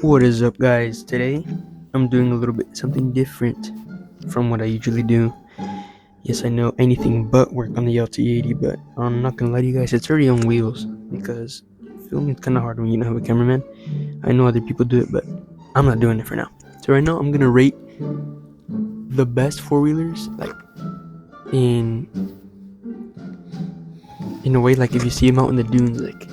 What is up, guys? Today I'm doing a little bit something different from what I usually do. Yes, I know anything but work on the LT80, but I'm not gonna lie to you guys, it's already on wheels because filming is kind of hard when you don't have a cameraman. I know other people do it, but I'm not doing it for now. So right now I'm gonna rate the best four wheelers, like in a way, like if you see them out in the dunes, like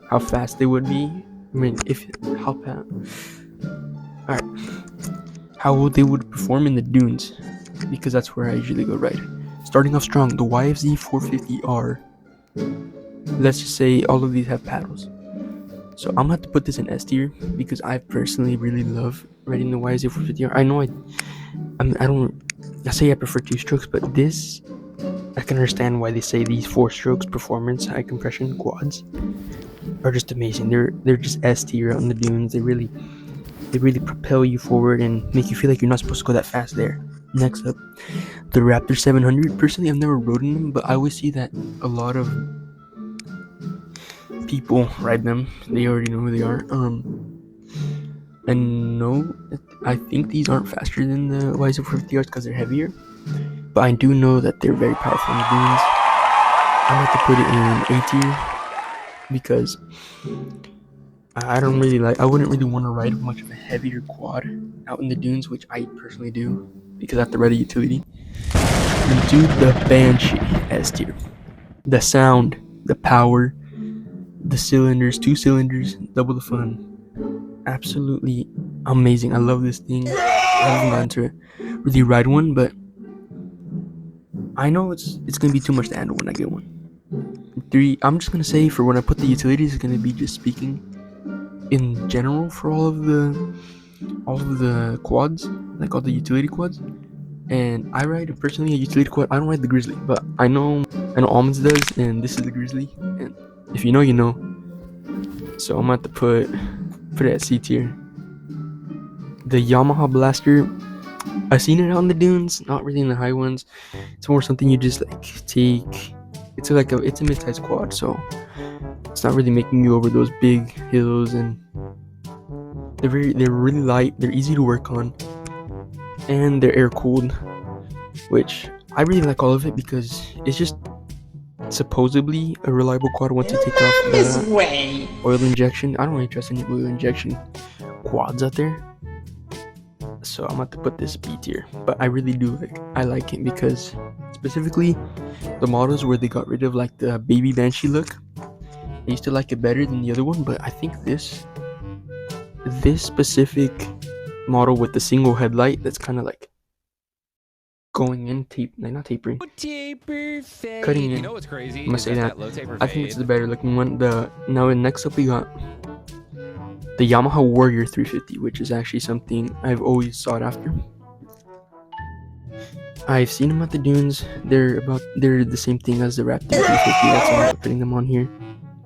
how fast they would be. I mean, if how fast. All right, how they would perform in the dunes, because that's where I usually go ride. Starting off strong, the YFZ 450R. Let's just say all of these have paddles. So I'm gonna have to put this in S tier because I personally really love riding the YFZ 450R. I know I say I prefer two strokes, but this I can understand why they say these four strokes performance high compression quads are just amazing. They're just S tier on the dunes. They really propel you forward and make you feel like you're not supposed to go that fast there. Next up, the Raptor 700. Personally, I've never ridden them, but I always see that a lot of people ride them. They already know who they are. And no, I think these aren't faster than the YZ450Rs because they're heavier. But I do know that they're very powerful in the dunes. I'm going to put it in A tier because I wouldn't really want to ride much of a heavier quad out in the dunes, which I personally do because I have to ride a utility. And dude, the Banshee S tier. The sound, the power, the cylinders, 2 cylinders, double the fun. Absolutely amazing. I love this thing. I haven't gotten to really ride one, but I know it's gonna be too much to handle when I get one. 3, I'm just gonna say for when I put the utilities, it's gonna be just speaking in general for all of the quads, like all the utility quads. And I ride personally a utility quad. I don't ride the Grizzly, but I know Almonds does, and this is the Grizzly. And if you know, you know. So I'm gonna have to put it at C tier. The Yamaha Blaster, I've seen it out in the dunes, not really in the high ones. It's more something you just like take. It's a mid-sized quad, so it's not really making you over those big hills, and they're really light. They're easy to work on, and they're air cooled, which I really like all of it because it's just supposedly a reliable quad once you take off the oil injection. I don't really trust any oil injection quads out there, so I'm about to put this B tier. But I really do like it because specifically the models where they got rid of like the baby Banshee look, I used to like it better than the other one. But I think this specific model with the single headlight that's kind of like going in not tapering, cutting in. You know what's crazy? I'm gonna say that. Low taper I think it's fade. the better looking one. Next up we got the Yamaha Warrior 350, which is actually something I've always sought after. I've seen them at the dunes. They're the same thing as the Raptor 350. That's why I'm putting them on here.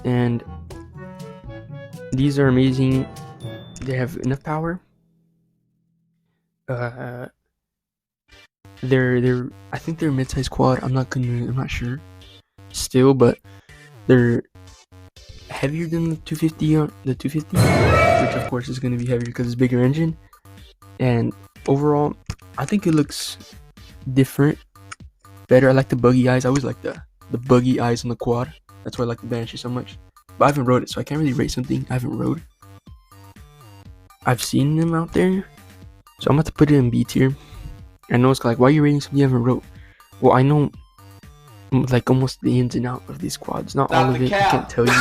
And these are amazing. They have enough power. I think they're a mid-sized quad. I'm not sure still, but they're heavier than the 250, which of course is going to be heavier because it's bigger engine. And overall, I think it looks different, better. I like the buggy eyes. I always like the buggy eyes on the quad. That's why I like the Banshee so much. But I haven't rode it, so I can't really rate something I haven't rode. I've seen them out there, so I'm about to put it in B tier. I know it's like, why are you rating something you haven't rode? Well, I know like almost the ins and out of these quads. Not all of it. I can't tell you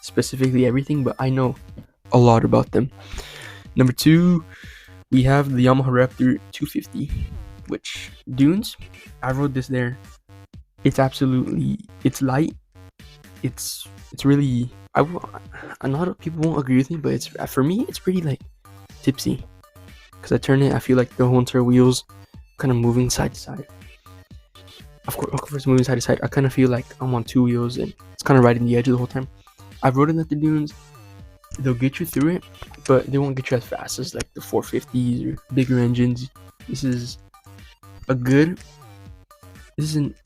specifically everything, but I know a lot about them. Number 2, we have the Yamaha Raptor 250, which dunes. I rode this there. It's light. It's really. A lot of people won't agree with me, but for me, it's pretty like tipsy. Because I turn it, I feel like the whole entire wheels kind of moving side to side. Of course, moving side to side, I kind of feel like I'm on 2 wheels and it's kind of riding the edge of the whole time. I've rode it at the dunes. They'll get you through it, but they won't get you as fast as like the 450s or bigger engines.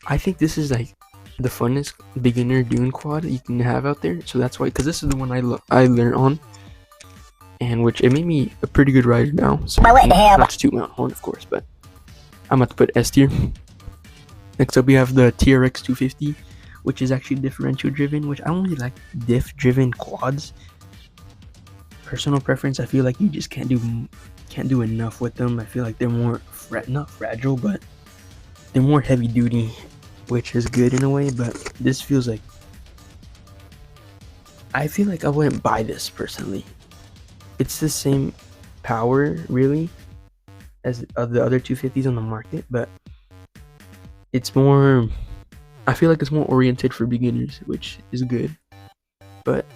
I think this is like the funnest beginner dune quad you can have out there. So that's why, because this is the one I learned on. and which it made me a pretty good rider now. So But what the hell? not to toot my own horn, of course, but I'm about to put S tier. Next up, we have the TRX 250, which is actually differential driven, which I don't really like diff driven quads. Personal preference, I feel like you just can't do enough with them. I feel like they're more not fragile, but they're more heavy duty, which is good in a way. But this feels like, I feel like I wouldn't buy this personally. It's the same power really as the other 250s on the market, but it's more, I feel like it's more oriented for beginners, which is good. But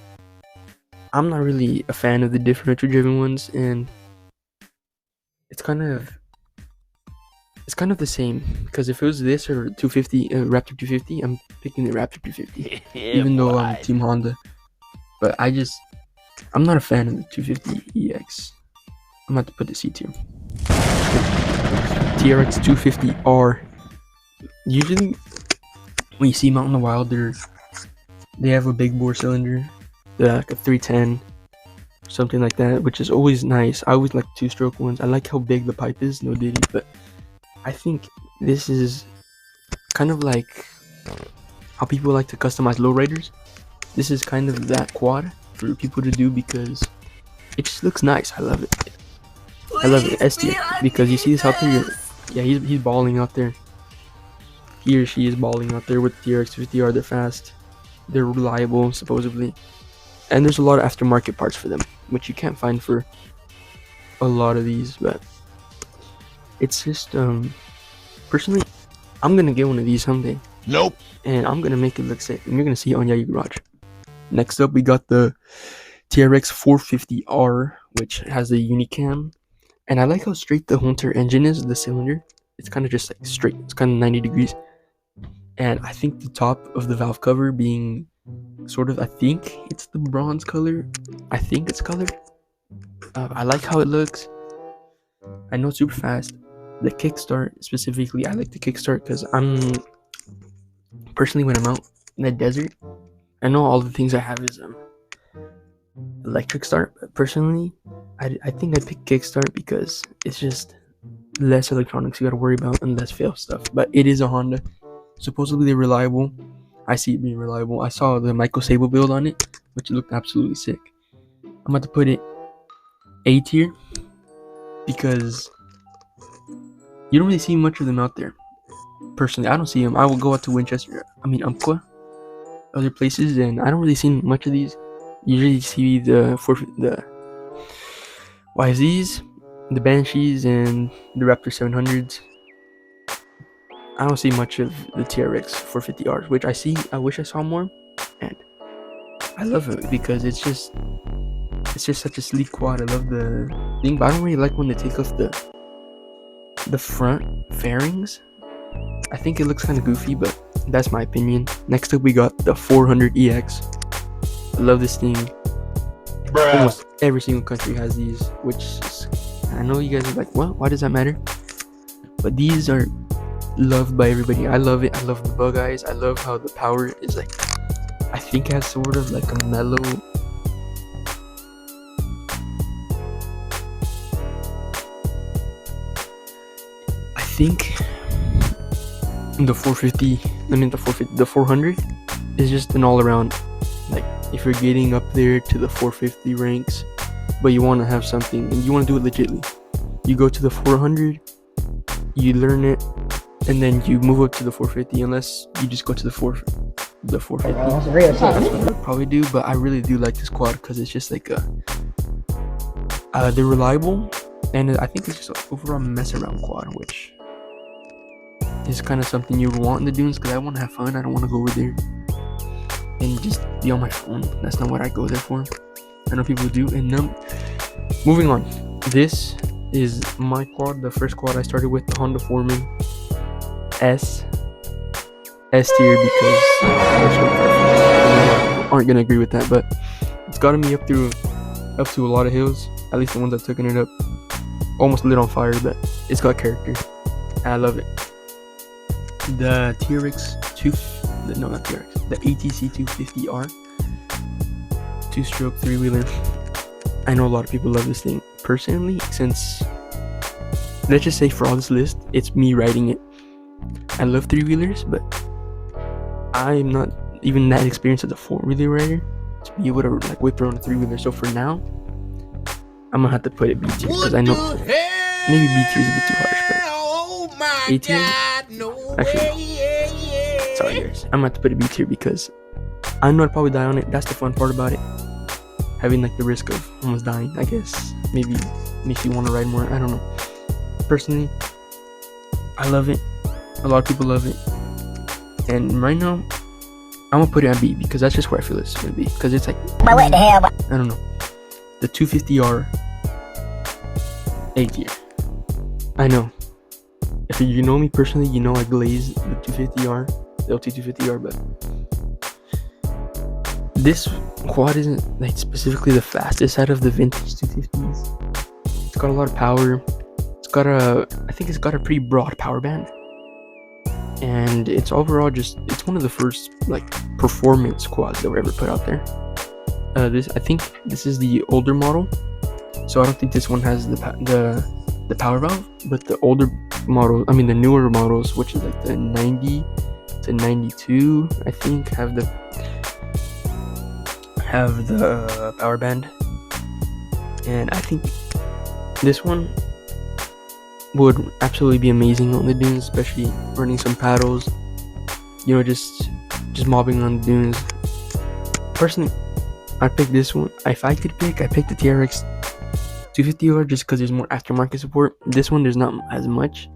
I'm not really a fan of the differential driven ones, and it's kind of the same, because if it was this or 250 Raptor 250, I'm picking the Raptor 250 even though I'm Team Honda. But I'm not a fan of the 250 EX. I'm about to put the C tier. TRX 250R. Usually when you see them out in the wild, they have a big bore cylinder, like a 310, something like that, which is always nice. I always like 2-stroke ones. I like how big the pipe is, no diddy, but I think this is kind of like how people like to customize lowriders. This is kind of that quad for people to do because it just looks nice. I love it. I love it. S tier, because you see this out there. Yeah, he's balling out there. He or she is balling out there with the TRX 250R. They're fast. They're reliable, supposedly. And there's a lot of aftermarket parts for them, which you can't find for a lot of these. But it's just, personally, I'm gonna get one of these someday. Nope. And I'm gonna make it look sick, and you're gonna see it on Yagi Garage. Next up, we got the TRX 450R, which has the Unicam, and I like how straight the Hunter engine is. The cylinder, it's kind of just like straight. It's kind of 90 degrees, and I think the top of the valve cover being sort of, I think it's the bronze color. I think it's colored. I like how it looks. I know it's super fast. The kickstart specifically, I like the kickstart because personally, when I'm out in the desert, I know all the things I have is electric start, but personally, I think I'd pick kickstart because it's just less electronics you gotta worry about and less fail stuff. But it is a Honda. Supposedly they're reliable. I see it being reliable. I saw the Michael Sable build on it, which looked absolutely sick. I'm about to put it A tier because you don't really see much of them out there. Personally, I don't see them. I will go out to Umpqua, other places, and I don't really see much of these. Usually see the YZs, the Banshees, and the Raptor 700s. I don't see much of the TRX 450Rs, which I wish I saw more, and I love it because it's just such a sleek quad. I love the thing, but I don't really like when they take off the front fairings. I think it looks kind of goofy, but that's my opinion. Next up, we got the 400EX. I love this thing. Bruh. Almost every single country has these, which is, I know you guys are like, well, why does that matter? But these are loved by everybody. I love it. I love the bug eyes. I love how the power is like, I think it has sort of like a mellow, I think the 400 is just an all-around, like, if you're getting up there to the 450 ranks but you want to have something and you want to do it legitly, you go to the 400, you learn it, and then you move up to the 450, unless you just go to the 450. That's what I'd probably do. But I really do like this quad because it's just like they're reliable, and I think it's just an overall mess around quad, which is kind of something you would want in the dunes, because I want to have fun. I don't want to go over there and just be on my phone. That's not what I go there for. I know people do. And moving on, this is my quad, the first quad I started with, the Honda Foreman S tier, because aren't gonna agree with that, but it's gotten me up to a lot of hills. At least the ones I've taken it up, almost lit on fire. But it's got character. I love it. The TRX the ATC 250R 2-stroke 3-wheeler. I know a lot of people love this thing. Personally, since, let's just say for all this list, it's me writing it. I love three-wheelers, but I'm not even that experienced as a four-wheeler rider to be able to like whip around a three-wheeler. So for now, I'm gonna have to put it B tier, because I know maybe B tier is a bit too harsh, but A tier. Actually, sorry guys, I'm gonna have to put it B tier because I know I'd probably die on it. That's the fun part about it, having like the risk of almost dying. I guess maybe makes you want to ride more. I don't know. Personally, I love it. A lot of people love it, and right now I'm gonna put it at B because that's just where I feel it's gonna be. Because it's like, what the hell? I don't know. The 250R A tier. I know. If you know me personally, you know I glaze the 250R, the LT250R, but this quad isn't like specifically the fastest out of the vintage 250s. It's got a lot of power. I think it's got a pretty broad power band, and it's overall it's one of the first like performance quads that were ever put out there. I think this is the older model, so I don't think this one has the power valve, but the older model, the newer models, which is like the 90 to 92, I think have the power band, and I think this one would absolutely be amazing on the dunes, especially running some paddles, just mobbing on the dunes. Personally, I'd pick this one. If I could pick, I'd pick the TRX 250R just because there's more aftermarket support. This one, there's not as much.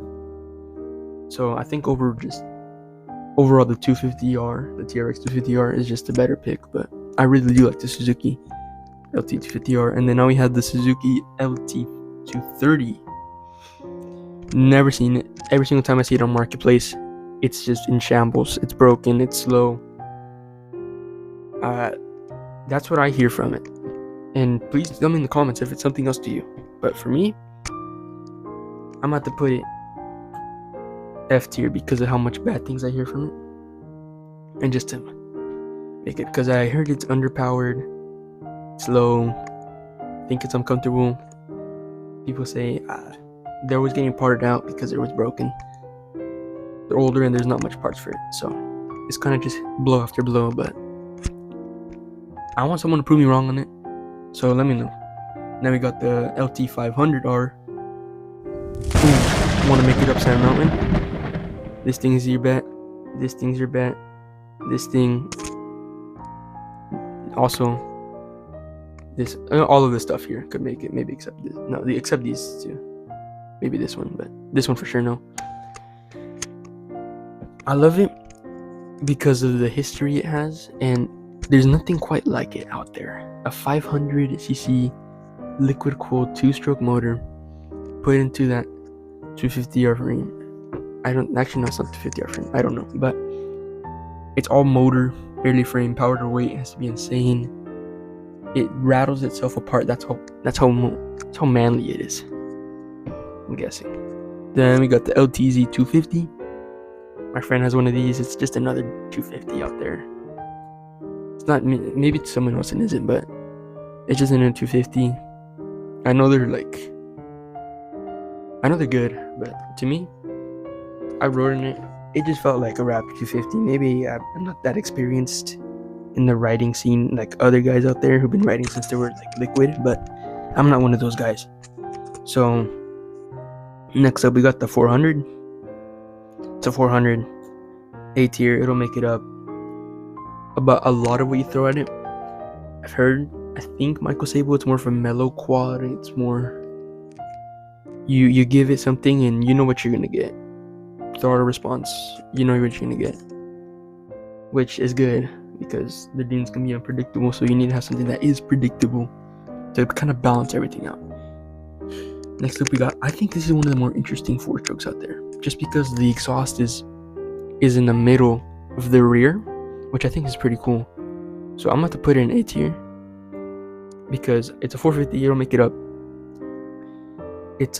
So I think overall the 250R, the TRX 250R is just a better pick, but I really do like the Suzuki LT 250R. And then now we have the Suzuki LT 230. Never seen it. Every single time I see it on Marketplace, it's just in shambles. It's broken. It's slow. That's what I hear from it. And please tell me in the comments if it's something else to you. But for me, I'm about to put it F tier because of how much bad things I hear from it. And just to make it, because I heard it's underpowered, slow, think it's uncomfortable. People say they're always getting parted out because it was broken. They're older and there's not much parts for it, so it's kind of just blow after blow. But I want someone to prove me wrong on it, so let me know. Now we got the LT 500R. Want to make it up Sand Mountain. This thing's your bet. This thing's your bet. This thing also. This all of this stuff here could make it, maybe except this. No, except these two. Maybe this one, but this one for sure no. I love it because of the history it has, and there's nothing quite like it out there. A 500cc liquid cooled 2-stroke motor put into that 250R frame. It's not 250R frame. I don't know, but it's all motor, barely frame. Power to weight has to be insane. It rattles itself apart. That's how manly it is, I'm guessing. Then we got the LTZ 250. My friend has one of these. It's just another 250 out there. It's not, maybe it's someone else and isn't, but it's just another 250. I know they're good, but to me, I rode in it. It just felt like a Raptor 250. Maybe I'm not that experienced in the riding scene like other guys out there who've been riding since they were like liquid, but I'm not one of those guys. So next up we got the 400. It's a 400 A tier. It'll make it up about a lot of what you throw at it. I think Michael Sable, it's more of a mellow quad. It's more you give it something and you know what you're gonna get. Throttle response, you know what you're gonna get, which is good because the dunes can be unpredictable, so you need to have something that is predictable to kind of balance everything out. Next up we got, I think this is one of the more interesting 4-strokes out there, just because the exhaust is in the middle of the rear, which I think is pretty cool. So I'm about to put it in A tier because it's a 450. It'll make it up. It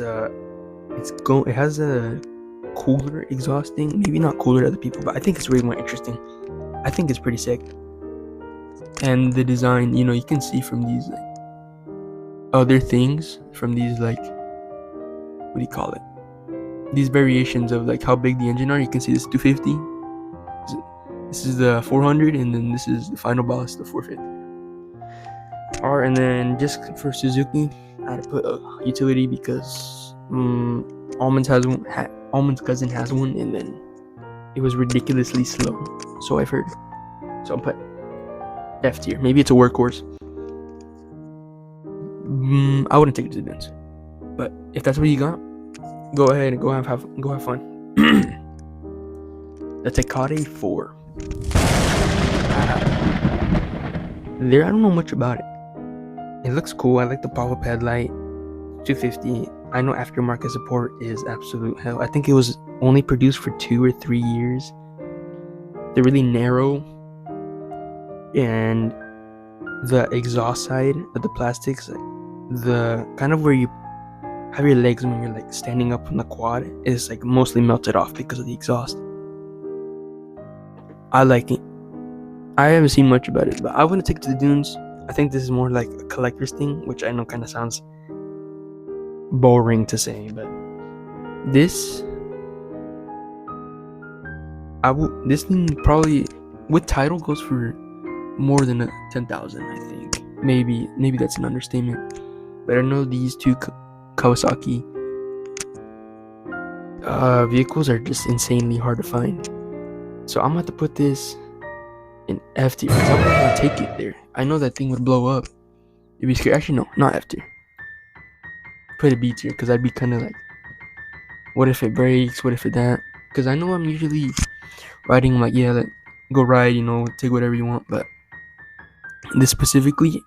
has a cooler exhausting, maybe not cooler to other people, but I think it's way more interesting. I think it's pretty sick. And the design, you can see from these, other things from these, like, what do you call it? These variations of like how big the engine are. You can see this 250. This is the 400, and then this is the final boss, the 450. Alright, and then just for Suzuki, I had to put a utility because Almond's cousin has one, and then it was ridiculously slow. So I've heard. So I'll put F tier. Maybe it's a workhorse. I wouldn't take it to the bins, but if that's what you got, go ahead and go have fun. The Tecate 4. There, I don't know much about it. It looks cool. I like the pop-up headlight. 250. I know aftermarket support is absolute hell. I think it was only produced for 2 or 3 years. They're really narrow, and the exhaust side of the plastics, the kind of where you have your legs when you're like standing up on the quad, is like mostly melted off because of the exhaust. I like it. I haven't seen much about it, but I wouldn't take it to the dunes. I think this is more like a collector's thing, which I know kind of sounds boring to say, but this thing probably with title goes for more than 10,000. I think maybe that's an understatement, but I know these two Kawasaki vehicles are just insanely hard to find. So I'm gonna have to put this in F tier because I'm not gonna take it there. I know that thing would blow up. It'd be scary. Actually, no, not F tier. Put a B tier because I'd be kind of like, what if it breaks? What if it that? Because I know I'm usually riding like, yeah, go ride, take whatever you want. But this specifically,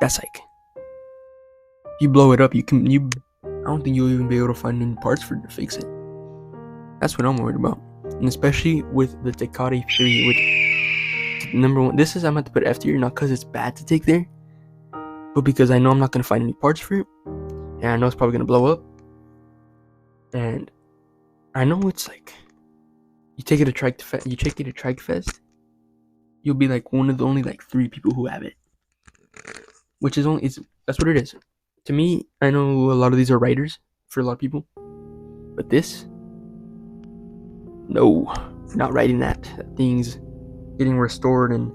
that's like, if you blow it up, I don't think you'll even be able to find any parts to fix it. That's what I'm worried about. And especially with the Tecate 3, which, number one, I'm going to put F tier, not because it's bad to take there, but because I know I'm not going to find any parts for it, and I know it's probably going to blow up, and I know it's like, you take it to Trike Fest, you'll be like one of the only like 3 people who have it, which is that's what it is. To me, I know a lot of these are writers for a lot of people, but this, no, not writing that. That thing's getting restored and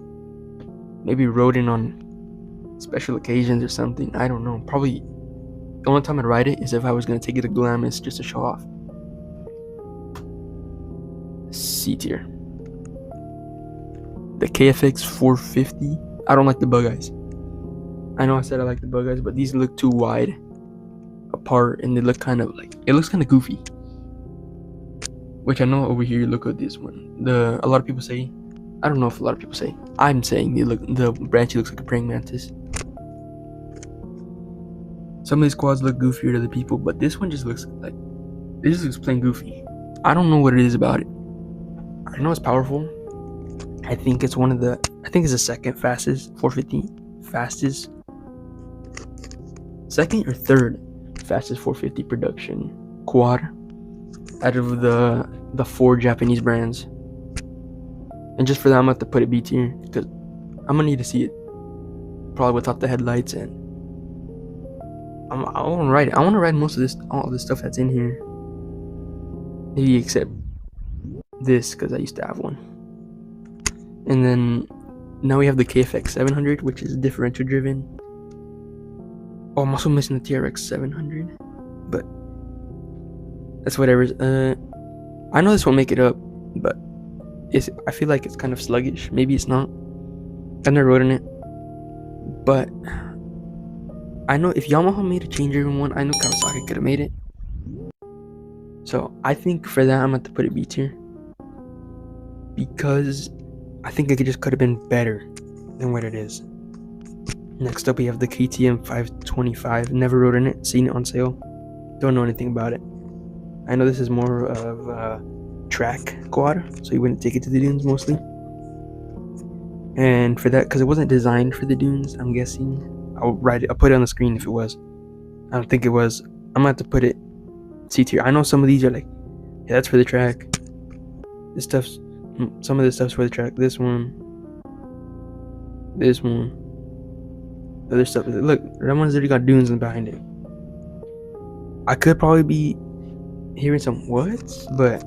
maybe rode in on special occasions or something. I don't know. Probably the only time I'd ride it is if I was going to take it to Glamis just to show off. C tier. The KFX 450. I don't like the bug eyes. I know I said I like the bug eyes, but these look too wide apart, and they look kind of like, it looks kind of goofy. Which I know over here, look at this one. A lot of people say, I don't know if a lot of people say, I'm saying the Branchy looks like a praying mantis. Some of these quads look goofier to the people, but this one just looks like, it just looks plain goofy. I don't know what it is about it. I know it's powerful. I think it's the second fastest 450 fastest, second or third fastest 450 production quad out of the 4 Japanese brands. And just for that, I'm gonna have to put it B tier because I'm gonna need to see it probably without the headlights, and I want to ride it. I want to ride all this stuff that's in here, maybe except this because I used to have one. And then now we have the KFX 700, which is differential driven. Oh, I'm also missing the TRX 700, but that's whatever. I know this won't make it up, but I feel like it's kind of sluggish. Maybe it's not. I've never rode in it, but I know if Yamaha made a change-driven one, I know Kawasaki could have made it. So I think for that, I'm going to put it B tier because I think it could have been better than what it is. Next up, we have the KTM 525. Never rode in it. Seen it on sale. Don't know anything about it. I know this is more of a track quad, so you wouldn't take it to the dunes mostly. And for that, because it wasn't designed for the dunes, I'm guessing I'll put it on the screen if it was. I don't think it was. I'm gonna have to put it C tier. I know some of these are like, yeah, that's for the track. Some of this stuff's for the track. This one. The other stuff is look, that one's already got dunes behind it. I could probably be hearing some whats, but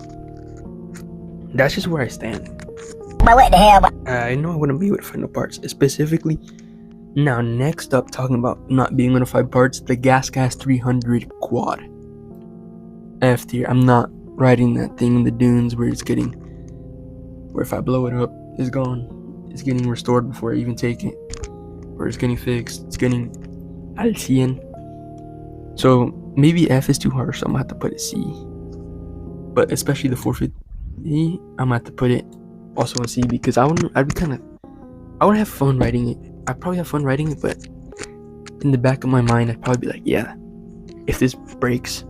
that's just where I stand. But what the hell? I know I wouldn't be able to find the parts. Specifically, now next up, talking about not being able to find parts, the Gas 300 quad. F tier. I'm not riding that thing in the dunes where if I blow it up, it's gone. It's getting restored before I even take it. Or it's getting fixed. It's getting al 100. So maybe F is too harsh, so I'm gonna have to put it C. But especially the 450, I'm gonna have to put it also in C because I would have fun riding it. I'd probably have fun riding it, but in the back of my mind, I'd probably be like, yeah, if this breaks,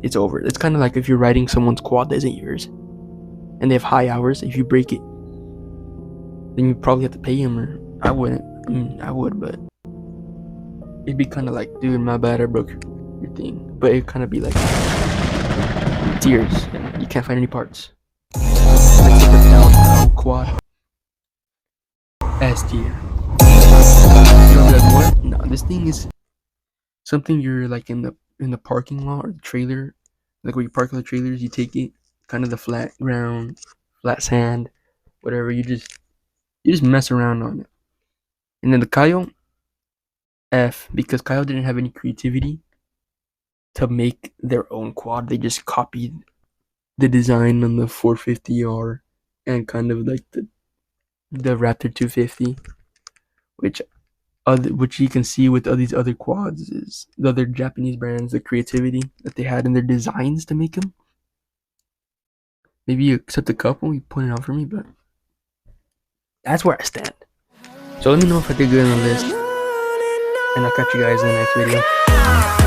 it's over. It's kind of like if you're riding someone's quad that isn't yours, and they have high hours. If you break it, then you probably have to pay them, or I wouldn't. I mean, I would, but it'd be kind of like, dude, my bad, I broke your thing. But it'd kind of be like tears, and you can't find any parts. Like the down quad. S tier. You know, like, what? No, this thing is something you're like in the parking lot or the trailer, like where you park all the trailers. You take it, kind of the flat ground, flat sand, whatever. You just mess around on it. And then the Kayo, F, because Kayo didn't have any creativity to make their own quad. They just copied the design on the 450R and kind of like the Raptor 250, which you can see with all these other quads is the other Japanese brands, the creativity that they had in their designs to make them. Maybe you accept a couple, you point it out for me, but that's where I stand. So let me know if I did good on the list, and I'll catch you guys in the next video.